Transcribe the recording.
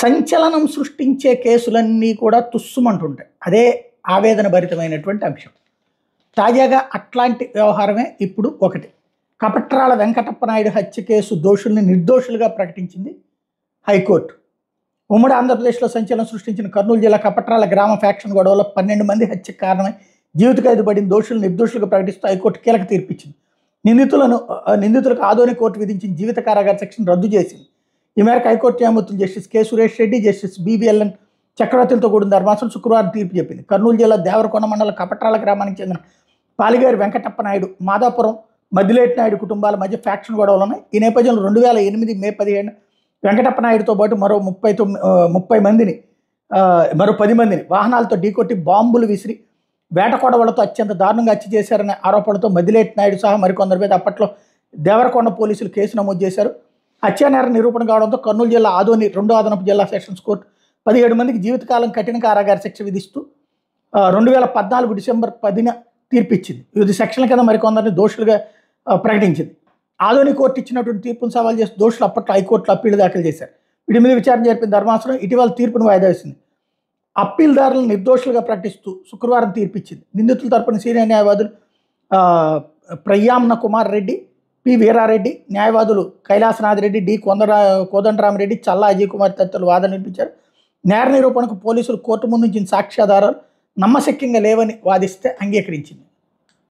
సంచలనం సృష్టించే కేసులన్నీ కూడా తుస్సుమంటుంటాయి. అదే ఆవేదన భరితమైనటువంటి అంశం. తాజాగా అట్లాంటి వ్యవహారమే ఇప్పుడు ఒకటి. కపట్రాల వెంకటప్ప నాయుడు హత్య కేసు దోషుల్ని నిర్దోషులుగా ప్రకటించింది హైకోర్టు. ఉమ్మడి ఆంధ్రప్రదేశ్లో సంచలనం సృష్టించిన కర్నూలు జిల్లా కపట్రాల గ్రామ ఫ్యాక్షన్ గొడవలో 12 మంది హత్యకు కారణమై జీవిత ఖైదు పడిన దోషులు నిర్దోషులుగా ప్రకటిస్తూ హైకోర్టు కీలక తీర్పిచ్చింది. నిందితులకు ఆదోని కోర్టు విధించిన జీవిత కారాగార శిక్షను రద్దు చేసింది. ఈ మేరకు హైకోర్టు న్యాయమూర్తులు justice K Suresh Reddy, justice BBLN చక్రవర్తులతో కూడిన ధర్మాసనం శుక్రవారం తీర్పు చెప్పింది. కర్నూలు జిల్లా దేవరకొండ మండలం కపట్రాల గ్రామానికి చెందిన పాలిగారి వెంకటప్ప నాయుడు, మాదాపురం మద్దిలేటి నాయుడు కుటుంబాల మధ్య ఫ్యాక్షన్ గొడవలు ఉన్నాయి. ఈ నేపథ్యంలో 2008 మే 17 వెంకటప్ప నాయుడుతో పాటు మరో 10 మందిని వాహనాలతో ఢీకొట్టి బాంబులు విసిరి వేట కొడవలతో అత్యంత దారుణంగా హత్య చేశారనే ఆరోపణలతో మద్దిలేటి నాయుడు సహా మరికొందరి మీద అప్పట్లో దేవరకొండ పోలీసులు కేసు నమోదు చేశారు. హత్యానేర నిరూపణ కావడంతో కర్నూలు జిల్లా ఆదోని 2వ అదనపు జిల్లా సెషన్స్ కోర్టు 17 మందికి జీవితకాలం కఠిన కారాగార శిక్ష విధిస్తూ 2014 డిసెంబర్ 10న తీర్పిచ్చింది. వివిధ సెక్షన్ల కింద మరికొందరిని దోషులుగా ప్రకటించింది. ఆదోని కోర్టు ఇచ్చినటువంటి తీర్పును సవాల్ చేసి దోషులు అప్పట్లో హైకోర్టులో అప్పీలు దాఖలు చేశారు. వీటి మీద విచారణ జరిపిన ధర్మాసనం ఇటీవల తీర్పును వాయిదా వేసింది. అప్పీల్దారులను నిర్దోషులుగా ప్రకటిస్తూ శుక్రవారం తీర్పిచ్చింది. నిందితుల తరపున సీనియర్ న్యాయవాదులు ప్రయామ్న కుమార్ రెడ్డి, పి వీరారెడ్డి, న్యాయవాదులు కైలాసనాథ్ రెడ్డి, డి కోదండరామరెడ్డి, చల్లా అజయ్ కుమార్ తదితరులు వాదన వినిపించారు. నేర నిరూపణకు పోలీసులు కోర్టు ముందు ఇచ్చిన సాక్ష్యాధారాలు నమ్మశక్యంగా లేవని వాదిస్తే అంగీకరించింది.